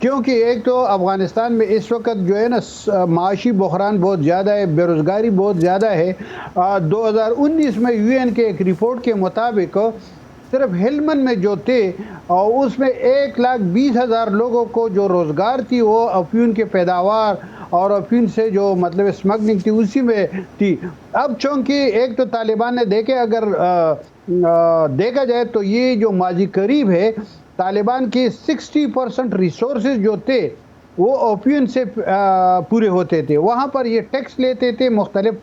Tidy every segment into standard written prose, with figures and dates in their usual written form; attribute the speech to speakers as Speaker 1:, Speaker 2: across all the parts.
Speaker 1: کیونکہ ایک تو افغانستان میں اس وقت جو ہے نا معاشی بحران بہت زیادہ ہے، بے روزگاری بہت زیادہ ہے۔ 2019 میں یو این کے ایک رپورٹ کے مطابق صرف ہلمند میں جو تھے اور اس میں 1,20,000 لوگوں کو جو روزگار تھی وہ افیون کے پیداوار اور افیون سے جو مطلب اسمگلنگ تھی اسی میں تھی۔ اب چونکہ ایک تو طالبان نے اگر دیکھا جائے تو یہ جو ماضی قریب ہے طالبان کے 60% ریسورسز جو تھے وہ اوپین سے پورے ہوتے تھے، وہاں پر یہ ٹیکس لیتے تھے مختلف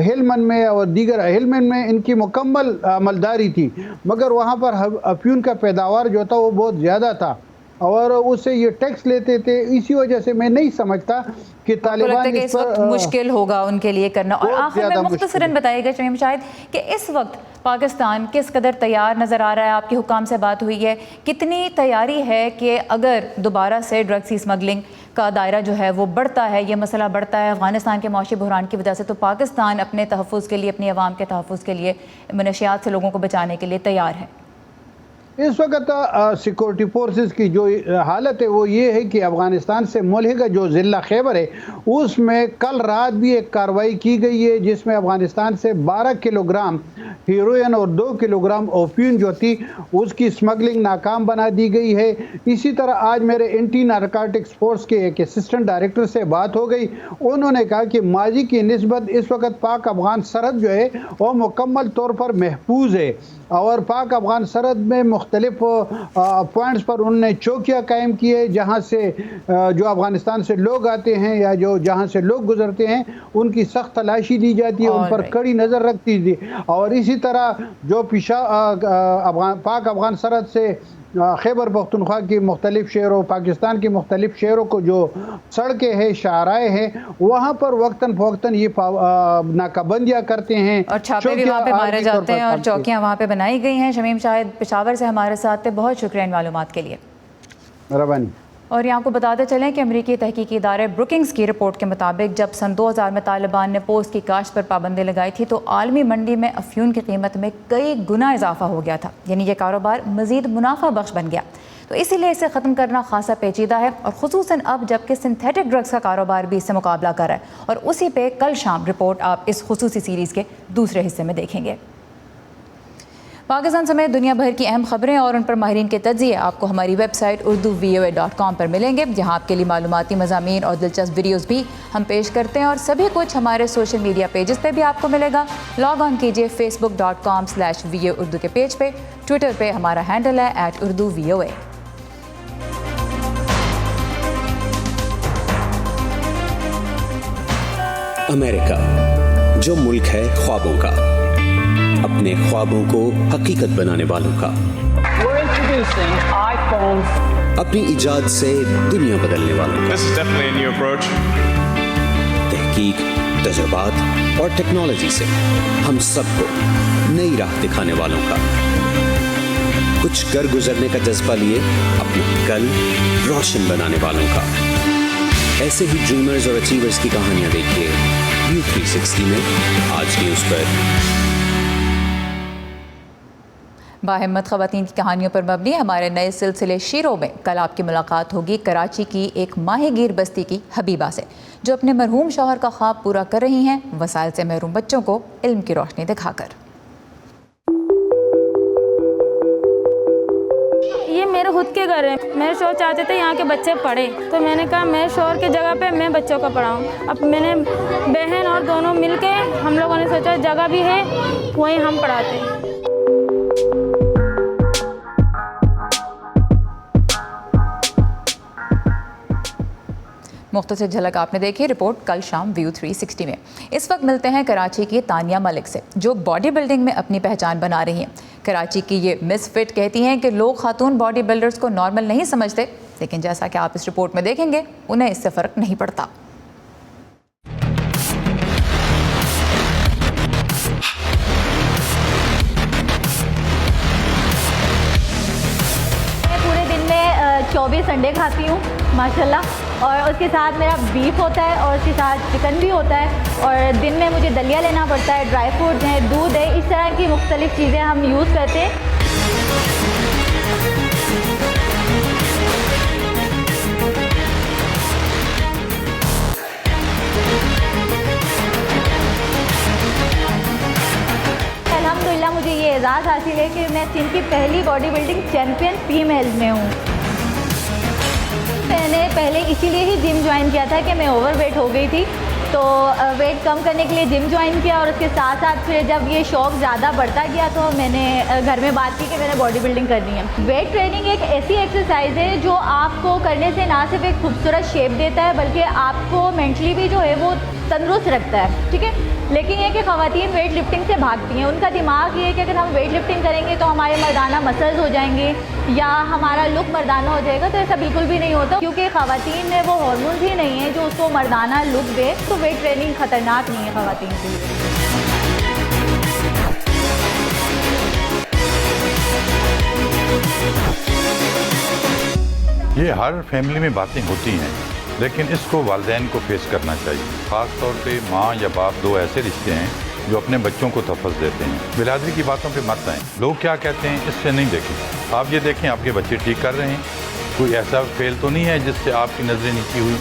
Speaker 1: ہلمند میں اور دیگر ہلمند میں ان کی مکمل عملداری تھی، مگر وہاں پر افیون کا پیداوار جو تھا وہ بہت زیادہ تھا اور اس سے یہ ٹیکس لیتے تھے۔ اسی وجہ سے میں نہیں سمجھتا کہ طالبان
Speaker 2: اس وقت مشکل ہوگا ان کے لیے کرنا۔ اور آخر میں مختصراً بتائیے گا شمیم شاہد کہ اس وقت پاکستان کس قدر تیار نظر آ رہا ہے؟ آپ کے حکام سے بات ہوئی ہے، کتنی تیاری ہے کہ اگر دوبارہ سے ڈرگس کی اسمگلنگ کا دائرہ جو ہے وہ بڑھتا ہے، یہ مسئلہ بڑھتا ہے افغانستان کے معاشی بحران کی وجہ سے، تو پاکستان اپنے تحفظ کے لیے، اپنی عوام کے تحفظ کے لیے، منشیات سے لوگوں کو بچانے کے لیے تیار ہے؟
Speaker 1: اس وقت سیکورٹی فورسز کی جو حالت ہے وہ یہ ہے کہ افغانستان سے ملحقہ جو ضلع خیبر ہے اس میں کل رات بھی ایک کارروائی کی گئی ہے جس میں افغانستان سے 12 کلو گرام ہیروئن اور 2 کلو گرام اوپین جو تھی اس کی اسمگلنگ ناکام بنا دی گئی ہے۔ اسی طرح آج میرے اینٹی نارکوٹکس فورس کے ایک اسسٹنٹ ڈائریکٹر سے بات ہو گئی، انہوں نے کہا کہ ماضی کی نسبت اس وقت پاک افغان سرحد جو ہے وہ مکمل طور پر محفوظ ہے اور پاک افغان سرحد میں مختلف پوائنٹس پر انہوں نے چوکیاں قائم کی ہے جہاں سے جو افغانستان سے لوگ آتے ہیں یا جہاں سے لوگ گزرتے ہیں ان کی سخت تلاشی دی جاتی ہے، ان پر کڑی نظر رکھتی تھی۔ اور اسی طرح جو پاک افغان سرحد سے خیبر پختونخوا کی مختلف شہروں، پاکستان کے مختلف شہروں کو جو سڑکیں ہیں، شاہراہیں ہیں، وہاں پر وقتاً فوقتاً یہ ناکہ بندیاں کرتے ہیں
Speaker 2: اور چھاپے بھی وہاں پہ مارے جاتے ہیں اور چوکیاں وہاں پہ بنائی گئی ہیں۔ شمیم شاہد پشاور سے ہمارے ساتھ تھے، بہت شکریہ ان معلومات کے لیے۔
Speaker 1: مہربانی۔
Speaker 2: اور یہاں کو بتاتے چلیں کہ امریکی تحقیقی ادارے بروکنگز کی رپورٹ کے مطابق جب سن 2000 میں طالبان نے پوست کی کاشت پر پابندی لگائی تھی تو عالمی منڈی میں افیون کی قیمت میں کئی گنا اضافہ ہو گیا تھا، یعنی یہ کاروبار مزید منافع بخش بن گیا۔ تو اسی لیے اسے ختم کرنا خاصا پیچیدہ ہے، اور خصوصاً اب جبکہ سنتھیٹک ڈرگز کا کاروبار بھی اس سے مقابلہ کر رہا ہے، اور اسی پہ کل شام رپورٹ آپ اس خصوصی سیریز کے دوسرے حصے میں دیکھیں گے۔ پاکستان سمیت دنیا بھر کی اہم خبریں اور ان پر ماہرین کے تجزیے آپ کو ہماری ویب سائٹ urduvoa.com پر ملیں گے، جہاں آپ کے لیے معلوماتی مضامین اور دلچسپ ویڈیوز بھی ہم پیش کرتے ہیں، اور سبھی کچھ ہمارے سوشل میڈیا پیجز پہ بھی آپ کو ملے گا۔ لاگ آن کیجیے facebook.com/voa اردو کے پیج پہ، ٹویٹر پہ ہمارا ہینڈل ہے @urduvoa۔
Speaker 3: امریکہ، جو ملک ہے خوابوں کا، اپنے خوابوں کو حقیقت بنانے والوں کا، اپنی ایجاد سے دنیا بدلنے والوں کا، تحقیق، تجربات اور ٹیکنالوجی سے ہم سب کو نئی راہ دکھانے والوں کا، کچھ کر گزرنے کا جذبہ لیے اپنا کل روشن بنانے والوں کا۔ ایسے ہی ڈریمرز اور اچیورز کی کہانیاں دیکھیے ویو 360 میں آج نیوز پر۔
Speaker 2: باہمت خواتین کی کہانیوں پر مبنی ہمارے نئے سلسلے شیروں میں کل آپ کی ملاقات ہوگی کراچی کی ایک ماہی گیر بستی کی حبیبہ سے، جو اپنے مرحوم شوہر کا خواب پورا کر رہی ہیں وسائل سے محروم بچوں کو علم کی روشنی دکھا کر۔
Speaker 4: یہ میرے خود کے گھر ہے، میرے شوہر چاہتے تھے یہاں کے بچے پڑھیں، تو میں نے کہا میں شوہر کی جگہ پہ میں بچوں کو پڑھاؤں۔ اب میں نے بہن اور دونوں مل کے ہم لوگوں نے سوچا جگہ بھی ہے وہیں ہم پڑھاتے ہیں۔
Speaker 2: مختصر جھلک آپ نے دیکھی، رپورٹ کل شام ویو 360 میں۔ اس وقت ملتے ہیں کراچی کی تانیہ ملک سے، جو باڈی بلڈنگ میں اپنی پہچان بنا رہی ہیں۔ کراچی کی یہ مس فٹ کہتی ہیں کہ لوگ خاتون باڈی بلڈرز کو نارمل نہیں سمجھتے، لیکن جیسا کہ آپ اس رپورٹ میں دیکھیں گے انہیں اس سے فرق نہیں پڑتا۔
Speaker 5: میں پورے دن میں 24 انڈے کھاتی ہوں ماشاءاللہ، اور اس کے ساتھ میرا بیف ہوتا ہے اور اس کے ساتھ چکن بھی ہوتا ہے، اور دن میں مجھے دلیا لینا پڑتا ہے، ڈرائی فروٹ ہیں، دودھ ہے، اس طرح کی مختلف چیزیں ہم یوز کرتے ہیں۔ میں سندھ کی پہلی باڈی بلڈنگ چیمپئن فیمیلز میں ہوں. میں نے پہلے اسی لیے ہی جم جوائن کیا تھا کہ میں اوور ویٹ ہو گئی تھی, تو ویٹ کم کرنے کے لیے جم جوائن کیا, اور اس کے ساتھ ساتھ پھر جب یہ شوق زیادہ بڑھتا گیا تو میں نے گھر میں بات کی کہ میں نے باڈی بلڈنگ کرنی ہے. ویٹ ٹریننگ ایک ایسی ایکسرسائز ہے جو آپ کو کرنے سے نہ صرف ایک خوبصورت شیپ دیتا ہے بلکہ آپ کو مینٹلی بھی جو ہے وہ تندرست رکھتا ہے, ٹھیک ہے. لیکن یہ کہ خواتین ویٹ لفٹنگ سے بھاگتی ہیں, ان کا دماغ یہ ہے کہ اگر ہم ویٹ لفٹنگ کریں گے تو ہمارے مردانہ مسلز ہو جائیں گے یا ہمارا لک مردانہ ہو جائے گا, تو ایسا بالکل بھی نہیں ہوتا, کیونکہ خواتین میں وہ ہارمونز ہی نہیں ہیں جو اس کو مردانہ لک دے. تو ویٹ ٹریننگ خطرناک نہیں ہے خواتین کے لیے.
Speaker 6: یہ ہر فیملی میں باتیں ہوتی ہیں, لیکن اس کو والدین کو فیس کرنا چاہیے. خاص طور پہ ماں یا باپ دو ایسے رشتے ہیں جو اپنے بچوں کو تحفظ دیتے ہیں. برادری کی باتوں پہ مت آئیں, لوگ کیا کہتے ہیں اس سے نہیں دیکھیں. آپ یہ دیکھیں آپ کے بچے ٹھیک کر رہے ہیں, کوئی ایسا فیل تو نہیں ہے جس سے آپ کی نظریں نیچی ہوئی,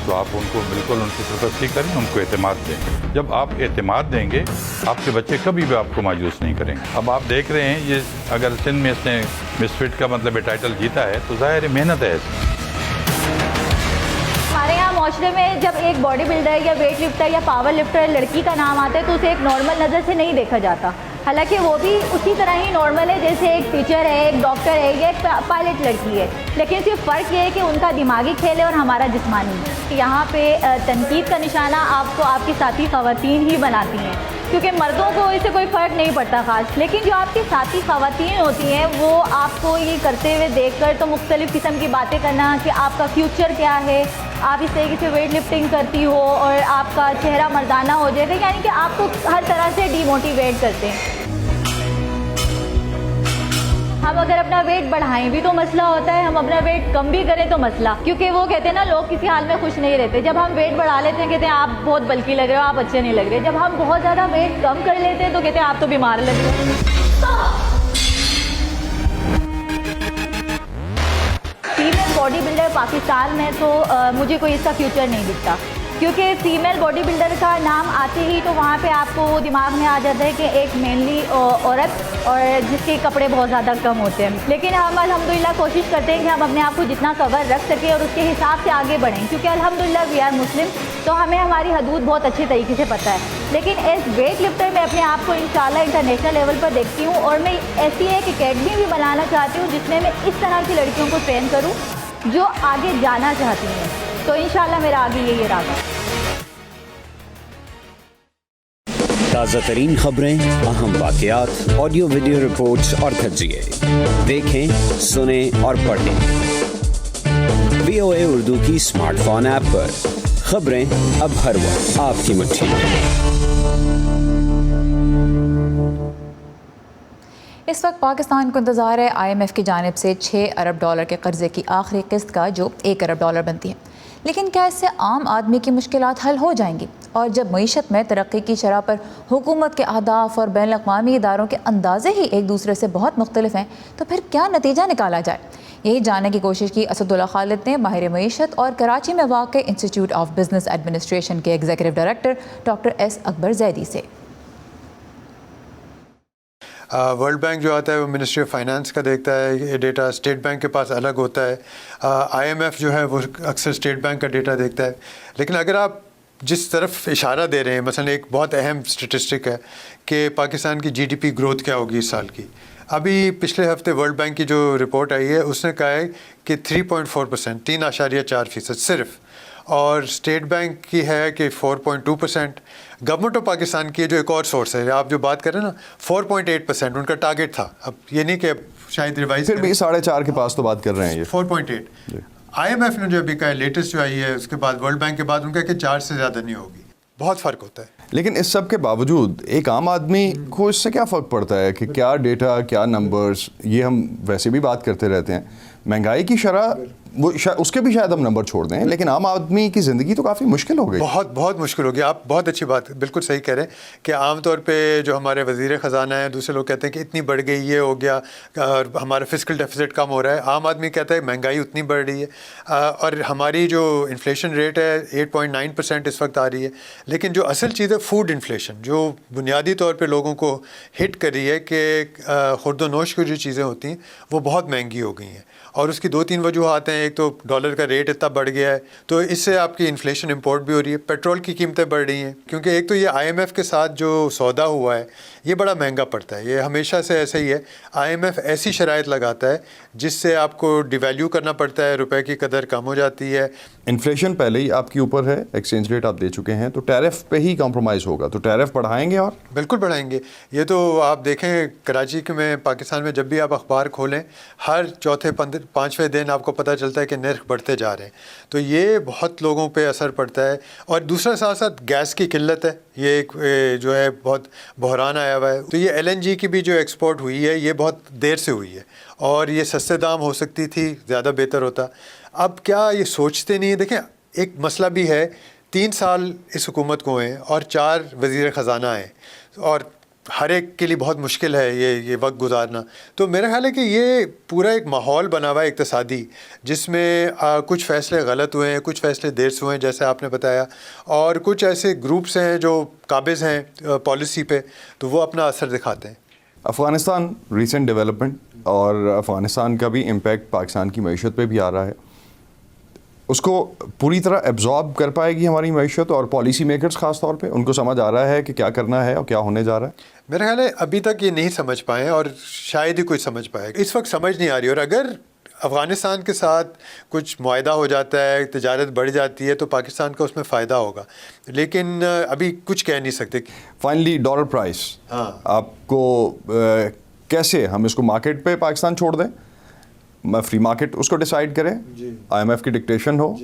Speaker 6: تو آپ ان کو بالکل ان کی سرپرستی کریں, ان کو اعتماد دیں. جب آپ اعتماد دیں گے آپ کے بچے کبھی بھی آپ کو مایوس نہیں کریں گے. اب آپ دیکھ رہے ہیں یہ اگر سندھ میں اس نے مس فٹ کا مطلب ٹائٹل جیتا ہے تو ظاہر محنت ہے.
Speaker 5: ہمارے یہاں معاشرے میں جب ایک باڈی بلڈر یا ویٹ لفٹر یا پاور لفٹر لڑکی کا نام آتا ہے تو اسے ایک نارمل نظر سے نہیں دیکھا جاتا, حالانکہ وہ بھی اسی طرح ہی نارمل ہے جیسے ایک ٹیچر ہے, ایک ڈاکٹر ہے یا ایک پائلٹ لڑکی ہے. لیکن صرف فرق یہ ہے کہ ان کا دماغی کھیل ہے اور ہمارا جسمانی. یہاں پہ تنقید کا نشانہ آپ کو آپ کی ساتھی خواتین ہی بناتی ہیں, کیونکہ مردوں کو اس سے کوئی فرق نہیں پڑتا خاص. لیکن جو آپ کی ساتھی خواتین ہوتی ہیں وہ آپ کو یہ کرتے ہوئے دیکھ کر تو مختلف قسم کی باتیں کرنا کہ آپ کا فیوچر کیا ہے, آپ اس طریقے سے ویٹ لفٹنگ کرتی ہو اور آپ کا چہرہ مردانہ ہو جائے گا, یعنی کہ آپ کو ہر طرح سے ڈی موٹیویٹ کرتے ہیں. ہم اگر اپنا ویٹ بڑھائیں بھی تو مسئلہ ہوتا ہے, ہم اپنا ویٹ کم بھی کریں تو مسئلہ, کیونکہ وہ کہتے ہیں نا لوگ کسی حال میں خوش نہیں رہتے. جب ہم ویٹ بڑھا لیتے ہیں کہتے ہیں آپ بہت بلکی لگ رہے ہو, آپ اچھے نہیں لگ رہے. جب ہم بہت زیادہ ویٹ کم کر لیتے ہیں تو کہتے ہیں آپ تو بیمار لگ رہے ہو. فیمیل باڈی بلڈر پاکستان میں تو مجھے کوئی اس کا فیوچر نہیں دکھتا, کیونکہ فیمیل باڈی بلڈر کا نام آتے ہی تو وہاں پہ آپ کو دماغ میں آ جاتا ہے کہ ایک مینلی عورت اور جس کے کپڑے بہت زیادہ کم ہوتے ہیں. لیکن ہم الحمدللہ کوشش کرتے ہیں کہ ہم اپنے آپ کو جتنا کور رکھ سکیں اور اس کے حساب سے آگے بڑھیں, کیونکہ الحمدللہ وی آر مسلم, تو ہمیں ہماری حدود بہت اچھے طریقے سے پتہ ہے. لیکن ایز ویٹ لفٹر میں اپنے آپ کو انشاءاللہ انٹرنیشنل لیول پر دیکھتی ہوں, اور میں ایسی ایک اکیڈمی بھی بنانا چاہتی ہوں جس میں میں اس طرح کی لڑکیوں کو ٹرین کروں جو آگے جانا چاہتی ہیں. تو انشاءاللہ میرا آگے یہی ارادہ ہے.
Speaker 3: تازہ ترین خبریں, اہم واقعات, آڈیو ویڈیو رپورٹس اور تجزیے دیکھیں, سنیں اور پڑھیں. VOA اردو کی اسمارٹ فون ایپ پر خبریں اب ہر وقت آپ کی مٹھی میں.
Speaker 2: اس وقت پاکستان کو انتظار ہے IMF کی جانب سے $6 ارب کے قرضے کی آخری قسط کا, جو $1 ارب بنتی ہے. لیکن کیا اس سے عام آدمی کی مشکلات حل ہو جائیں گی؟ اور جب معیشت میں ترقی کی شرح پر حکومت کے اہداف اور بین الاقوامی اداروں کے اندازے ہی ایک دوسرے سے بہت مختلف ہیں, تو پھر کیا نتیجہ نکالا جائے؟ یہی جاننے کی کوشش کی اسد اللہ خالد نے ماہر معیشت اور کراچی میں واقع انسٹیٹیوٹ آف بزنس ایڈمنسٹریشن کے ایگزیکٹو ڈائریکٹر ڈاکٹر S اکبر زیدی سے.
Speaker 7: ورلڈ بینک جو آتا ہے وہ منسٹری آف فائنانس کا دیکھتا ہے یہ ڈیٹا, اسٹیٹ بینک کے پاس الگ ہوتا ہے. IMF جو ہے وہ اکثر اسٹیٹ بینک کا ڈیٹا دیکھتا ہے. لیکن اگر آپ جس طرف اشارہ دے رہے ہیں, مثلا ایک بہت اہم اسٹیٹسٹک ہے کہ پاکستان کی GDP گروتھ کیا ہوگی اس سال کی. ابھی پچھلے ہفتے ورلڈ بینک کی جو رپورٹ آئی ہے اس نے کہا ہے کہ 3.4%, 3.4% صرف, اور اسٹیٹ بینک کی ہے کہ 4.2%. گورنمنٹ آف پاکستان کی جو ایک اور سورس ہے, آپ جو بات کر رہے ہیں نا, 4.8% ان کا ٹارگیٹ تھا. اب یہ نہیں کہ شاید ریوائز
Speaker 8: پھر بھی 4.5 کے پاس تو بات کر رہے ہیں, یہ
Speaker 7: 4.8. IMF نے جو ابھی کہا ہے لیٹسٹ جو آئی ہے اس کے بعد ورلڈ بینک کے بعد ان کا کہ 4 سے زیادہ نہیں ہوگی. بہت فرق ہوتا ہے.
Speaker 8: لیکن اس سب کے باوجود ایک عام آدمی کو اس سے کیا فرق پڑتا ہے کہ کیا ڈیٹا, کیا نمبرز, یہ ہم ویسے بھی بات کرتے رہتے ہیں. مہنگائی کی شرح وہ اس کے بھی شاید ہم نمبر چھوڑ دیں, لیکن عام آدمی کی زندگی تو کافی مشکل ہو گئی.
Speaker 7: بہت بہت مشکل ہو گیا. آپ بہت اچھی بات بالکل صحیح کہہ رہے ہیں کہ عام طور پہ جو ہمارے وزیر خزانہ ہیں, دوسرے لوگ کہتے ہیں کہ اتنی بڑھ گئی, یہ ہو گیا, اور ہمارا فسکل ڈیفیسٹ کم ہو رہا ہے. عام آدمی کہتا ہے مہنگائی اتنی بڑھ رہی ہے, اور ہماری جو انفلیشن ریٹ ہے 8.9% اس وقت آ رہی ہے. لیکن جو اصل چیز ہے فوڈ انفلیشن, جو بنیادی طور پہ لوگوں کو ہٹ کر رہی ہے کہ خورد و نوش کی جو چیزیں ہوتی ہیں وہ بہت مہنگی ہو گئی ہیں, اور اس کی 2-3 وجوہات ہیں. ایک تو ڈالر کا ریٹ اتنا بڑھ گیا ہے تو اس سے آپ کی انفلیشن امپورٹ بھی ہو رہی ہے. پیٹرول کی قیمتیں بڑھ رہی ہیں کیونکہ ایک تو یہ IMF کے ساتھ جو سودا ہوا ہے یہ بڑا مہنگا پڑتا ہے. یہ ہمیشہ سے ایسا ہی ہے. IMF ایسی شرائط لگاتا ہے جس سے آپ کو ڈیویلیو کرنا پڑتا ہے, روپے کی قدر کم ہو جاتی ہے.
Speaker 8: انفلیشن پہلے ہی آپ کے اوپر ہے, ایکسچینج ریٹ آپ دے چکے ہیں, تو ٹیرف پہ ہی کمپرومائز ہوگا, تو ٹیرف بڑھائیں گے؟ اور
Speaker 7: بالکل بڑھائیں گے. یہ تو آپ دیکھیں کراچی میں, پاکستان میں جب بھی آپ اخبار کھولیں ہر چوتھے 5ویں دن آپ کو پتہ چلتا ہے کہ نرخ بڑھتے جا رہے ہیں. تو یہ بہت لوگوں پہ اثر پڑتا ہے. اور دوسرا ساتھ ساتھ گیس کی قلت ہے, یہ ایک جو ہے بہت بحران آیا ہوا ہے. تو یہ LNG کی بھی جو ایکسپورٹ ہوئی ہے یہ بہت دیر سے ہوئی ہے, اور یہ سستے دام ہو سکتی تھی, زیادہ بہتر ہوتا. اب کیا یہ سوچتے نہیں ہیں؟ دیکھیں ایک مسئلہ بھی ہے, 3 سال اس حکومت کو ہیں اور 4 وزیر خزانہ ہیں, اور ہر ایک کے لیے بہت مشکل ہے یہ وقت گزارنا. تو میرا خیال ہے کہ یہ پورا ایک ماحول بنا ہوا ہے اقتصادی, جس میں کچھ فیصلے غلط ہوئے ہیں, کچھ فیصلے دیر سے ہوئے ہیں جیسے آپ نے بتایا, اور کچھ ایسے گروپس ہیں جو قابض ہیں پالیسی پہ, تو وہ اپنا اثر دکھاتے ہیں.
Speaker 8: افغانستان ریسنٹ ڈیولپمنٹ, اور افغانستان کا بھی امپیکٹ پاکستان کی معیشت پہ بھی آ رہا ہے. اس کو پوری طرح ایبزارب کر پائے گی ہماری معیشت اور پالیسی میکرز خاص طور پہ؟ ان کو سمجھ آ رہا ہے کہ کیا کرنا ہے اور کیا ہونے جا رہا ہے؟
Speaker 7: میرا خیال ہے ابھی تک یہ نہیں سمجھ پائے, اور شاید ہی کوئی سمجھ پائے. اس وقت سمجھ نہیں آ رہی, اور اگر افغانستان کے ساتھ کچھ معاہدہ ہو جاتا ہے, تجارت بڑھ جاتی ہے, تو پاکستان کا اس میں فائدہ ہوگا. لیکن ابھی کچھ کہہ نہیں سکتے.
Speaker 8: فائنلی ڈالر پرائس, آپ کو کیسے ہم اس کو مارکیٹ پہ پاکستان چھوڑ دیں, فری مارکیٹ اس کو ڈیسائیڈ کرے, IMF کی ڈکٹیشن ہو,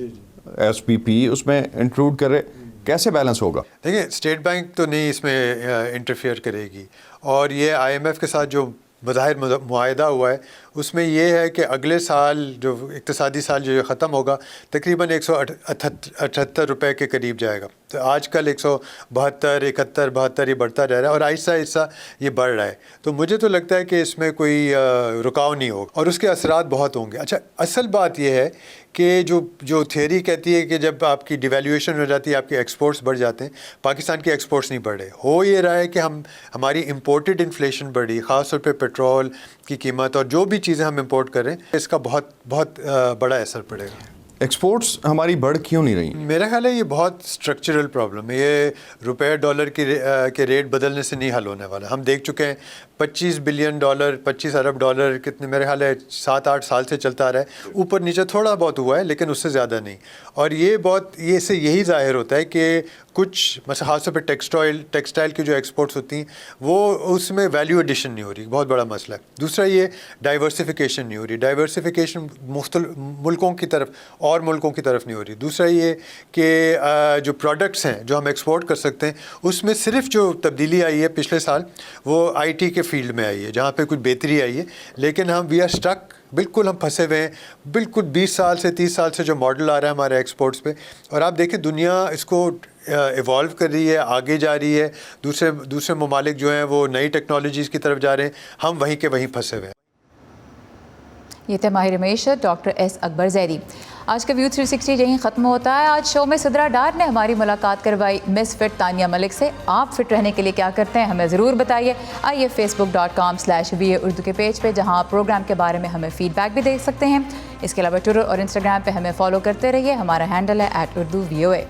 Speaker 8: SPP اس میں انکلوڈ کرے, کیسے بیلنس ہوگا؟
Speaker 7: دیکھیں اسٹیٹ بینک تو نہیں اس میں انٹرفیئر کرے گی, اور یہ IMF کے ساتھ جو بظاہر معاہدہ ہوا ہے اس میں یہ ہے کہ اگلے سال جو اقتصادی سال جو ختم ہوگا تقریباً 178 روپے کے قریب جائے گا. تو آج کل 172, 71, 72 یہ بڑھتا رہ رہا ہے, اور آہستہ آہستہ یہ بڑھ رہا ہے. تو مجھے تو لگتا ہے کہ اس میں کوئی رکاو نہیں ہوگا, اور اس کے اثرات بہت ہوں گے. اچھا اصل بات یہ ہے کہ جو تھیوری کہتی ہے کہ جب آپ کی ڈیویلیویشن ہو جاتی ہے آپ کے ایکسپورٹس بڑھ جاتے ہیں, پاکستان کے ایکسپورٹس نہیں بڑھ رہے. ہو یہ رہا ہے کہ ہماری امپورٹڈ انفلیشن بڑھی, خاص طور پہ پیٹرول کی قیمت اور جو بھی چیزیں ہم امپورٹ کر رہے ہیں, اس کا بہت بڑا اثر پڑے گا.
Speaker 8: ایکسپورٹس ہماری بڑھ کیوں نہیں رہی؟
Speaker 7: میرا خیال ہے یہ بہت اسٹرکچرل پرابلم ہے. یہ روپے ڈالر کے ریٹ بدلنے سے نہیں حل ہونے والا. ہم دیکھ چکے ہیں $25 بلین, 25 ارب ڈالر, کتنے میرے خیال ہے 7-8 سال سے چلتا آ رہا ہے. اوپر نیچے تھوڑا بہت ہوا ہے لیکن اس سے زیادہ نہیں. اور یہ اس سے یہی ظاہر ہوتا ہے کہ کچھ مثلا خاص طور پہ ٹیکسٹائل کی جو ایکسپورٹس ہوتی ہیں وہ اس میں ویلیو ایڈیشن نہیں ہو رہی, بہت بڑا مسئلہ ہے. دوسرا یہ ڈائیورسفیکیشن نہیں ہو رہی, ڈائیورسفیکیشن مختلف ملکوں کی طرف اور ملکوں کی طرف نہیں ہو رہی. دوسرا یہ کہ جو پروڈکٹس ہیں جو ہم ایکسپورٹ کر سکتے ہیں اس میں صرف جو تبدیلی آئی ہے پچھلے سال وہ IT کے فیلڈ میں آئی ہے جہاں پہ کچھ بہتری آئی ہے. لیکن وی آر اسٹک, بالکل ہم پھنسے ہوئے ہیں. بالکل 20 سال سے 30 سال سے جو ماڈل آ رہا ہے ہمارے ایکسپورٹس پہ, اور آپ دیکھیں دنیا اس کو ایوالو کر رہی ہے, آگے جا رہی ہے. دوسرے ممالک جو ہیں وہ نئی ٹیکنالوجیز کی طرف جا رہے ہیں, ہم وہیں کے وہیں پھنسے ہوئے ہیں.
Speaker 2: یہ تھے ماہر معیشت ڈاکٹر ایس اکبر زیدی. آج کا ویو 360 یہیں ختم ہوتا ہے. آج شو میں صدرہ ڈار نے ہماری ملاقات کروائی مس فٹ تانیہ ملک سے. آپ فٹ رہنے کے لیے کیا کرتے ہیں ہمیں ضرور بتائیے. آئیے facebook.com/VA اردو کے پیج پہ جہاں آپ پروگرام کے بارے میں ہمیں فیڈ بیک بھی دے سکتے ہیں. اس کے علاوہ ٹویٹر اور انسٹاگرام پہ ہمیں فالو کرتے رہیے. ہمارا ہینڈل ہے @UrduVOA.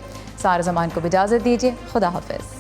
Speaker 2: سارا زمان کو بھی اجازت دیجیے. خدا حافظ.